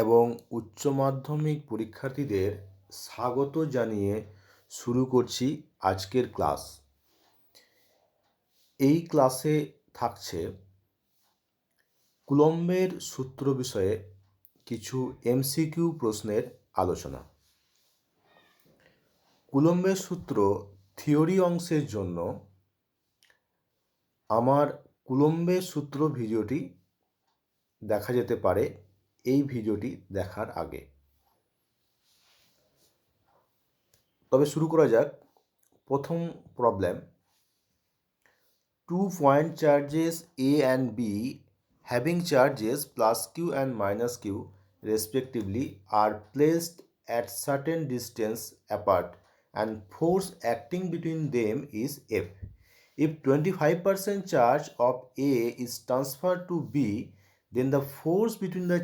এবং উচ্চ মাধ্যমিক পরীক্ষার্থীদের স্বাগত জানিয়ে শুরু করছি আজকের ক্লাস। এই ক্লাসে থাকছে কুলম্বের সূত্র বিষয়ে কিছু এমসিকিউ প্রশ্নের আলোচনা। কুলম্বের সূত্র থিওরি অংশের জন্য আমার কুলম্বের সূত্র ভিডিওটি দেখা যেতে পারে এই ভিডিওটি দেখার আগে। তবে শুরু করা যাক। প্রথম problem, 2 point charges A and B having charges plus Q and minus Q respectively are placed at certain distance apart and force acting between them is F. If 25% charge of A is transferred to B, then the force between the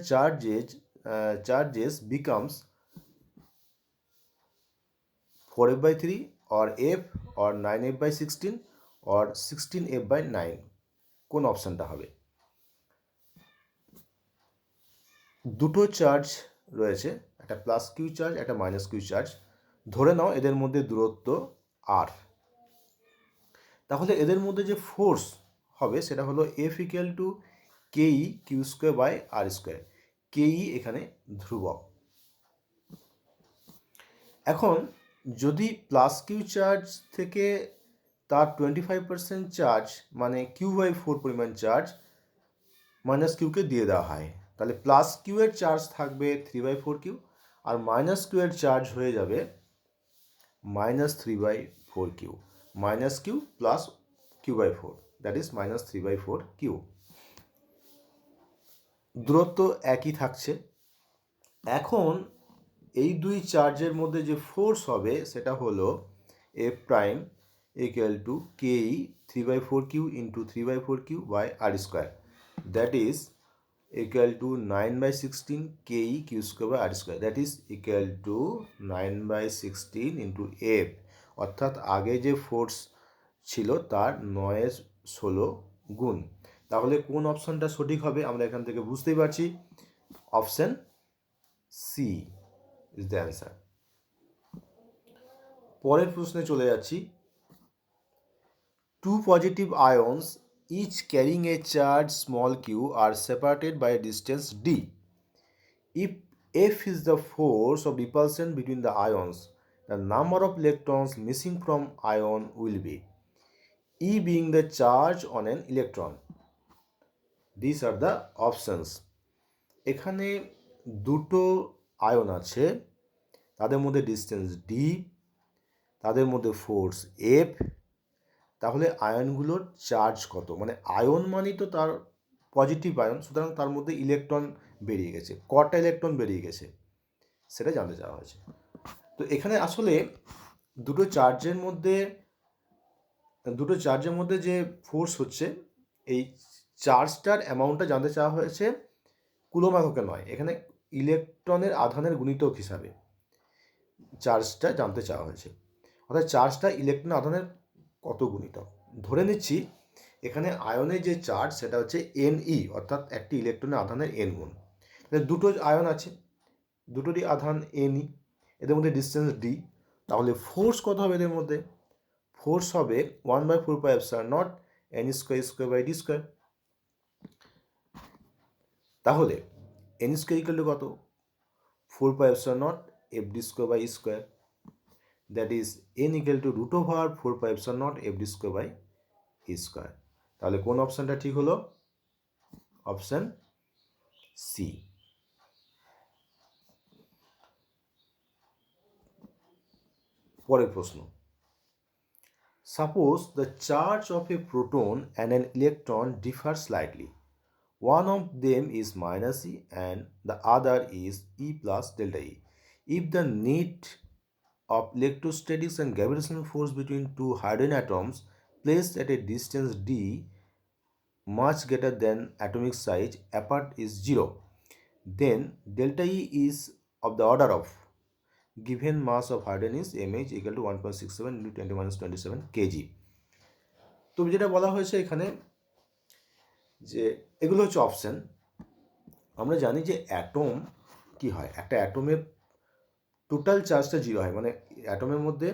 charges becomes 4F/3 or F or 9F/16 or 16F/9। কোন অপশনটা হবে? দুটো charge রয়েছে, একটা plus Q charge, একটা minus Q charge. ধরে নাও এদের মধ্যে দূরত্ব আর। তাহলে এদের মধ্যে যে ফোর্স হবে সেটা হলো F equal to K q square by r square. K এখানে ধ্রুবক। এখন যদি প্লাস কিউ চার্জ থেকে তার 25% চার্জ মানে Q/4 পরিমাণ চার্জ মাইনাস কিউকে দিয়ে দেওয়া হয়, তাহলে প্লাস কিউ এর চার্জ থাকবে 3/4 কিউ আর মাইনাস কিউ এর চার্জ হয়ে যাবে -3/4 q. Minus q plus Q/4 that is -3/4 q. দূরত্ব একই থাকছে। এখন এই দুই চার্জের মধ্যে যে ফোর্স হবে সেটা হলো F prime equal to K 3/4 q into 3/4 q by r square, that is equal to 9/16 K q square by r square, that is equal to 9/16 into F. অর্থাৎ আগে যে ফোর্স ছিল তার 9/16 গুণ। তাহলে কোন অপশনটা সঠিক হবে আমরা এখান থেকে বুঝতেই পারছি। Option C is the answer. পরের প্রশ্নে চলে যাচ্ছি। Two positive ions each carrying a charge small q are separated by a distance d. If F is the force of repulsion between the ions, the number of electrons missing from ion will be E being the charge on an electron. These are the options. এখানে দুটো ion আছে, তাদের মধ্যে distance D, তাদের মধ্যে force F. তাহলে আয়নগুলোর charge কত? মানে আয়ন মানেই তো তার পজিটিভ আয়ন, সুতরাং তার মধ্যে ইলেকট্রন বেরিয়ে গেছে। কটা ইলেকট্রন বেরিয়ে গেছে সেটা জানতে চাওয়া হয়েছে। তো এখানে আসলে দুটো চার্জের মধ্যে যে ফোর্স হচ্ছে, এই চার্জটার অ্যামাউন্টটা জানতে চাওয়া হয়েছে কুলম্ব এককে নয়, এখানে ইলেকট্রনের আধানের গুণিতক হিসাবে চার্জটা জানতে চাওয়া হয়েছে। অর্থাৎ চার্জটা ইলেকট্রনের আধানের কত গুণিতক। ধরে নিচ্ছি এখানে আয়নের যে চার্জ সেটা হচ্ছে Ni, অর্থাৎ একটি ইলেকট্রনের আধানের n গুণ। দুটো আয়ন আছে, দুটোরই আধান Ni, এদের মধ্যে ডিস্টেন্স d। তাহলে ফোর্স কত হবে এদের মধ্যে? ফোর্স হবে 1/4πε0 n² square by D square. তাহলে n² ইকুয়াল টু কত? 4πε0 fd square by square, that is n equal to √4πε0 fd square by square. তাহলে কোন অপশনটা ঠিক হলো? Option C. পরের প্রশ্ন, suppose the charge of a proton and an electron differ slightly. One of them is minus E and the other is E plus delta E. If the net of electrostatics and gravitational force between two hydrogen atoms placed at a distance d much greater than atomic size apart is 0, then delta E is of the order of given mass of hydrogen is mh equal to 1.67 into 10⁻27 kg. তো যেটা বলা হয়েছে এখানে যে এগুলো হচ্ছে option. আমরা জানি যে অ্যাটম কি হয়, একটা অ্যাটমের টোটাল চার্জটা জিরো হয়, মানে অ্যাটমের মধ্যে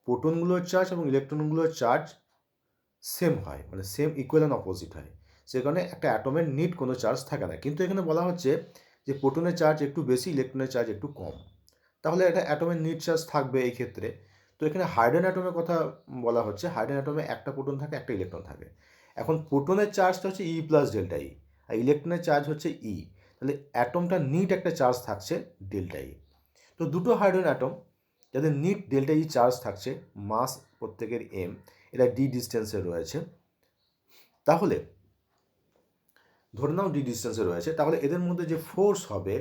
প্রোটনগুলোর চার্জ এবং ইলেকট্রনগুলোর চার্জ সেম হয়, মানে সেম ইকুয়াল অ্যান্ড অপোজিট হয়। সে কারণে একটা অ্যাটমের নিট কোনো চার্জ থাকে না। কিন্তু এখানে বলা হচ্ছে যে প্রোটনের চার্জ একটু বেশি, ইলেকট্রনের চার্জ একটু কম, তাহলে এটা অ্যাটমের নিট চার্জ থাকবে এই ক্ষেত্রে। তো এখানে হাইড্রোজেন অ্যাটমের কথা বলা হচ্ছে। হাইড্রোজেন অ্যাটমে একটা প্রোটন থাকে, একটা ইলেকট্রন থাকে। এখন প্রোটনের চার্জটা হচ্ছে ই প্লাস ডেল্টা ই, আর ইলেকট্রনের চার্জ হচ্ছে ই। তাহলে অ্যাটমটা নিট একটা চার্জ থাকছে ডেল্টা ই। তো দুটো হাইড্রোজেন অ্যাটম যাদের নিট ডেল্টা ই চার্জ থাকছে, মাস প্রত্যেকের এম, এটা ডি ডিস্টেন্সে রয়েছে, তাহলে ধরে নাও ডি ডিস্টেন্সে রয়েছে, তাহলে এদের মধ্যে যে ফোর্স হবে,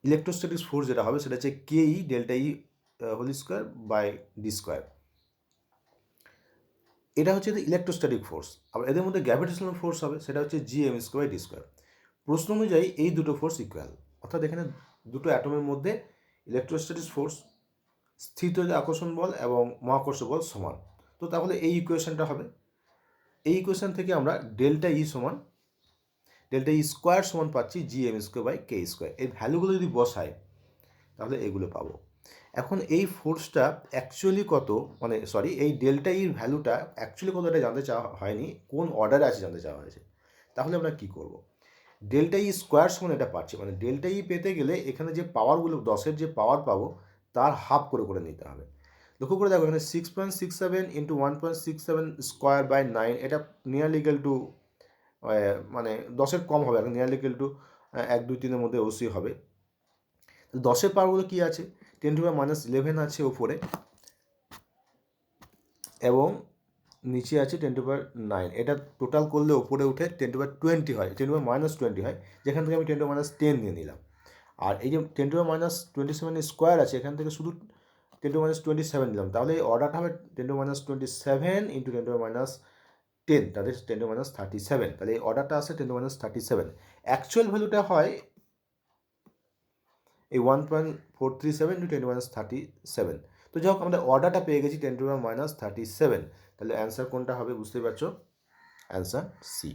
ইলেকট্রোস্ট্যাটিক ফোর্স যেটা হবে, সেটা হচ্ছে K E delta E whole square by D square. এটা হচ্ছে ইলেকট্রোস্ট্যাটিক ফোর্স। আবার এদের মধ্যে গ্র্যাভিটেশনাল ফোর্স হবে, সেটা হচ্ছে G m square by D square. প্রশ্ন অনুযায়ী এই দুটো ফোর্স ইকুয়াল, অর্থাৎ এখানে দুটো অ্যাটমের মধ্যে ইলেকট্রোস্ট্যাটিক ফোর্স, স্থিত আকর্ষণ বল এবং মহাকর্ষ বল সমান। তো তাহলে এই ইকুয়েশনটা হবে। এই ইকুয়েশন থেকে আমরা ডেল্টা ই সমান, ডেল্টা ই স্কোয়ার সমান পাচ্ছি G m square by K square. এই ভ্যালুগুলো যদি বসাই তাহলে এগুলো পাবো। এখন এই ফোর্সটা অ্যাকচুয়ালি কত, মানে সরি, এই ডেল্টা ইর ভ্যালুটা অ্যাকচুয়ালি কত এটা জানতে চাওয়া হয়নি, কোন অর্ডারে আছে জানতে চাওয়া হয়েছে। তাহলে আমরা কী করব, ডেল্টা ই স্কোয়ার সমান এটা পাচ্ছি, মানে ডেল্টা ই পেতে গেলে এখানে যে পাওয়ারগুলো, 10-এর যে পাওয়ার পাবো তার হাফ করে করে নিতে হবে। লক্ষ্য করে দেখো, এখানে 6.67 ইন্টু 1.67 স্কোয়ার বাই 9, এটা নিয়ারলি ইকুয়াল টু, মানে 10-এর কম হবে, এখন নিয়ারলি ইকুয়াল টু 1, 2, 3-এর মধ্যে অবশ্যই হবে। 10-এর পাওয়ারগুলো কী আছে, 10⁻11 আছে ওপরে, এবং নিচে আছে 10⁻9। এটা টোটাল করলে ওপরে উঠে 10⁻20 হয়, 10⁻20 হয়, যেখান থেকে আমি 10⁻10 নিয়ে নিলাম। আর এই যে 10⁻27 স্কোয়ার আছে, এখান থেকে শুধু 10⁻27 নিলাম, তাহলে এই অর্ডারটা হবে 10⁻27 ইন্টু 10⁻10, তাহলে 10⁻37। তাহলে এই অর্ডারটা আসে 10⁻37। অ্যাকচুয়াল ভ্যালুটা হয় এই 1.437 ইন্টু 10⁻37। তো যাই হোক, আমরা অর্ডারটা পেয়ে গেছি 10⁻37। তাহলে অ্যান্সার কোনটা হবে বুঝতে পারছো, অ্যান্সার সি।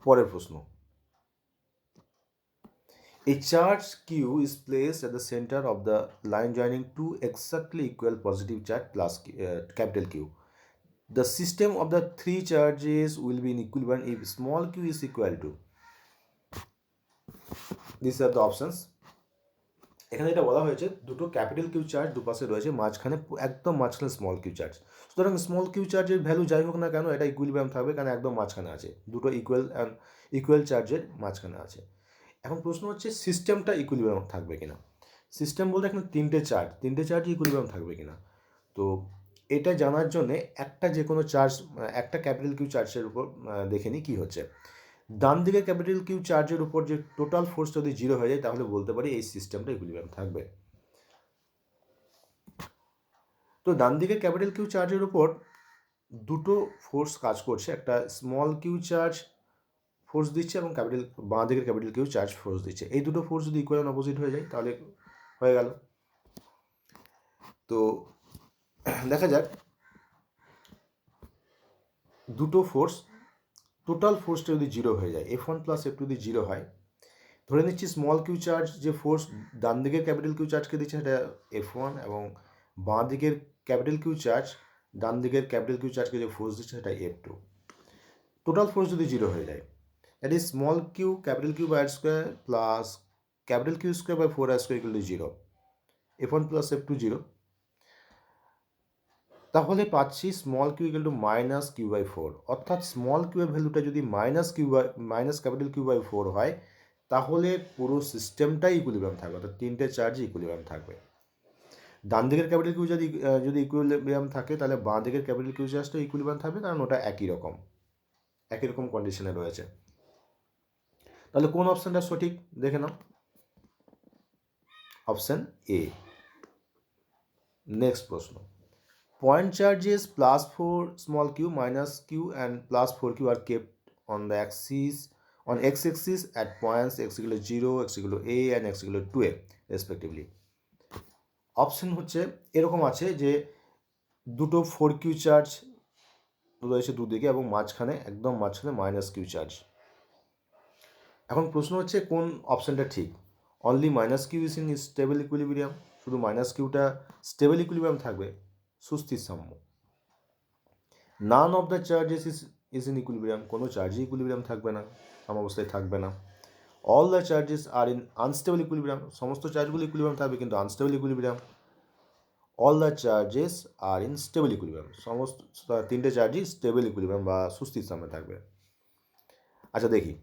পরের প্রশ্ন, a charge q is placed at the center of the line joining two exactly equal positive charge plus capital Q. The system of the three charges will be in equilibrium if small q is equal to, these are the options. এখানে এটা বলা হয়েছে দুটো capital Q charge দুপাশে রয়েছে, মাঝখানে একদম মাঝখানে স্মল কিউ চার্জ। সুতরাং স্মল কিউ চার্জের ভ্যালু যাই হোক না কেন, এটা ইকুইলিব্রিয়াম থাকবে, কারণ একদম মাঝখানে আছে, দুটো ইকুয়াল চার্জের মাঝখানে আছে। এখন প্রশ্ন হচ্ছে সিস্টেমটা ইকুইলিব্রিয়াম থাকবে কিনা। সিস্টেম বলতে এখানে তিনটে চার্জ ইকুইলিব্রিয়াম থাকবে কিনা। তো এটা জানার জন্যে একটা যে কোনো চার্জ, একটা ক্যাপিটাল কিউ চার্জের উপর দেখে নিই কী হচ্ছে। ডান দিকের ক্যাপিটাল কিউ চার্জের উপর যে টোটাল ফোর্স যদি জিরো হয়ে যায়, তাহলে বলতে পারি এই সিস্টেমটা ইকুইলিব্রিয়াম থাকবে। তো ডান দিকের ক্যাপিটাল কিউ চার্জের উপর দুটো ফোর্স কাজ করছে, একটা স্মল কিউ চার্জ ফোর্স দিচ্ছে এবং বাঁ দিকের ক্যাপিটাল কিউ চার্জ ফোর্স দিচ্ছে। এই দুটো ফোর্স যদি ইকুয়াল অপোজিট হয়ে যায় তাহলে হয়ে গেল। তো দেখা যাক, দুটো ফোর্স, টোটাল ফোর্সটা যদি জিরো হয়ে যায়, F1 প্লাস F2 যদি জিরো হয়, ধরে নিচ্ছি স্মল কিউ চার্জ যে ফোর্স ডান দিকের ক্যাপিটাল কিউ চার্জকে দিচ্ছে সেটা F1, এবং বাঁ দিকের ক্যাপিটাল কিউ চার্জ ডান দিকের ক্যাপিটাল কিউ চার্জকে যে ফোর্স দিচ্ছে সেটা F2। টোটাল ফোর্স যদি জিরো হয়ে যায়, that is small q capital Q by r square plus capital Q square by 4r square equal to 0, F1 plus F2 0। তাহলে পাচ্ছি small q equal to minus q by 4, অর্থাৎ small Q এর ভ্যালুটা যদি minus capital Q by 4 হয়, তাহলে পুরো সিস্টেমটাই equilibrium থাকবে, অর্থাৎ তিনটে চার্জই ইকুইলিব্রিয়াম থাকবে। ডান দিকের ক্যাপিটাল কিউ যদি ইকুইলিব্রিয়াম থাকে, তাহলে বাঁ দিকের ক্যাপিটাল কিউ চার্জটা ইকুইলিব্রিয়াম থাকবে, কারণ ওটা একই রকম কন্ডিশনে রয়েছে। তাহলে কোন অপশানটা সঠিক দেখে নাও, অপশান এ। নেক্সট প্রশ্ন, point charges plus 4 small q minus q and plus 4q are kept on the x-axis at points x equal to 0, x equal to a and x equal to 2a respectively. Option হচ্ছে এরকম আছে যে দুটো 4q charge রয়েছে দুদিকে, এবং একদম মাঝখানে মাইনাস কিউ চার্জ। এখন প্রশ্ন হচ্ছে কোন অপশানটা ঠিক। Only minus q is in stable equilibrium, শুধু মাইনাস কিউটা স্টেবল ইকুইলিব্রিয়াম থাকবে, সুস্থির সাম্য। None of the charges is in equilibrium, কোনো চার্জই ইকুইলিব্রিয়াম থাকবে না, সাম্যাবস্থায় থাকবে না। All the charges are in unstable equilibrium, সমস্ত চার্জগুলো ইকুইলিব্রিয়াম থাকবে কিন্তু unstable equilibrium. All the charges are in stable equilibrium, সমস্ত তিনটে চার্জই স্টেবল ইকুইলিব্রিয়াম বা সুস্থির সাম্যে থাকবে। আচ্ছা দেখি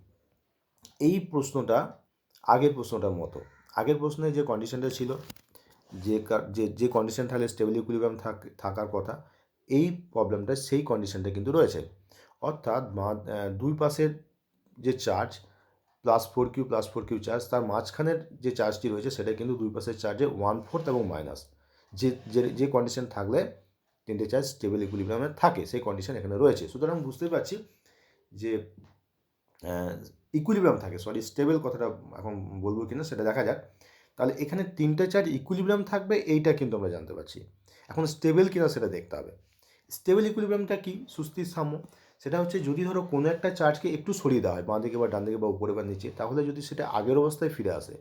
এই প্রশ্নটা আগের প্রশ্নটার মতো। আগের প্রশ্নে যে কন্ডিশনটা ছিল, যে কন্ডিশন থাকলে স্টেবল ইকুইলিব্রিয়াম থাকার কথা, এই প্রবলেমটা সেই কন্ডিশনটা কিন্তু রয়েছে। অর্থাৎ দুই পাশের যে চার্জ +4Q চার্জ, তার মাঝখানের যে চার্জটি রয়েছে সেটা কিন্তু দুই পাশের চার্জে 1/4 এবং মাইনাস, যে কন্ডিশন থাকলে তিনটে চার্জ স্টেবল ইকুইলিব্রিয়ামে থাকে সেই কন্ডিশন এখানে রয়েছে। সুতরাং বুঝতেই পারছি যে ইকুইলিব্রিয়াম থাকে, স্টেবল কথাটা এখন বলবো কিনা সেটা দেখা যাক। তাহলে এখানে তিনটে চার্জ ইকুইলিব্রিয়াম থাকবে, এইটা কিন্তু আমরা জানতে পারছি। এখন স্টেবল কিনা সেটা দেখতে হবে। স্টেবল ইকুইলিব্রিয়ামটা কি? সুস্থির সাম্য। সেটা হচ্ছে যদি ধরো কোনো একটা চার্জকে একটু সরিয়ে দেওয়া হয় বাঁ দিকে বা ডান দিকে বা উপরে বা নিচে, তাহলে যদি সেটা আগের অবস্থায় ফিরে আসে,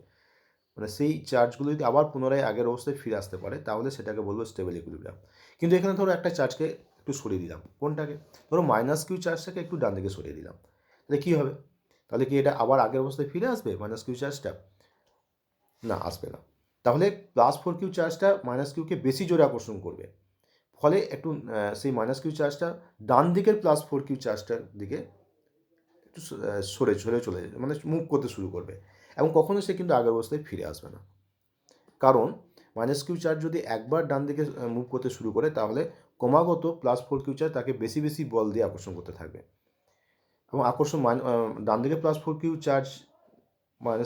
মানে সেই চার্জগুলো যদি আবার পুনরায় আগের অবস্থায় ফিরে আসতে পারে, তাহলে সেটাকে বলবো স্টেবল ইকুইলিব্রিয়াম। কিন্তু এখানে ধরো একটা চার্জকে একটু সরিয়ে দিলাম, কোনটাকে? ধরো -Q চার্জটাকে একটু ডান দিকে সরিয়ে দিলাম, তাহলে কী হবে? তাহলে কি এটা আবার আগের অবস্থায় ফিরে আসবে -Q চার্জটা? না, আসবে না। তাহলে +4Q চার্জটা -Qকে বেশি জোরে আকর্ষণ করবে, ফলে একটু সেই -Q চার্জটা ডান দিকের +4Q চার্জটার দিকে একটু সরে চলে যাবে, মানে মুভ করতে শুরু করবে, এবং কখনো সে কিন্তু আগের অবস্থায় ফিরে আসবে না। কারণ -Q চার্জ যদি একবার ডান দিকে মুভ করতে শুরু করে, তাহলে ক্রমাগত +4Q চার্জ তাকে বেশি বেশি বল দিয়ে আকর্ষণ করতে থাকবে, এবং ডান দিকে +4Q চার্জ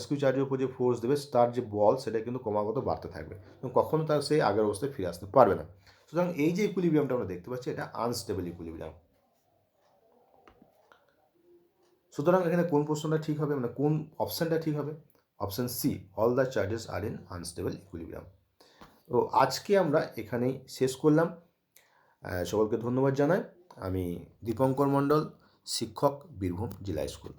-Q চার্জের উপর যে ফোর্স দেবে, তার যে বল সেটা কিন্তু ক্রমাগত বাড়তে থাকবে এবং কখনো তার সেই আগের অবস্থায় ফিরে আসতে পারবে না। সুতরাং এই যে ইকুইলিব্রিয়ামটা আমরা দেখতে পাচ্ছি, এটা আনস্টেবল ইকুইলিব্রিয়াম। সুতরাং এখানে কোন প্রশ্নটা ঠিক হবে, মানে কোন অপশানটা ঠিক হবে? Option C, all the charges are in unstable equilibrium. তো আজকে আমরা এখানেই শেষ করলাম। সকলকে ধন্যবাদ জানাই। আমি দীপঙ্কর মণ্ডল, শিক্ষক, বীরভূম জেলা স্কুল।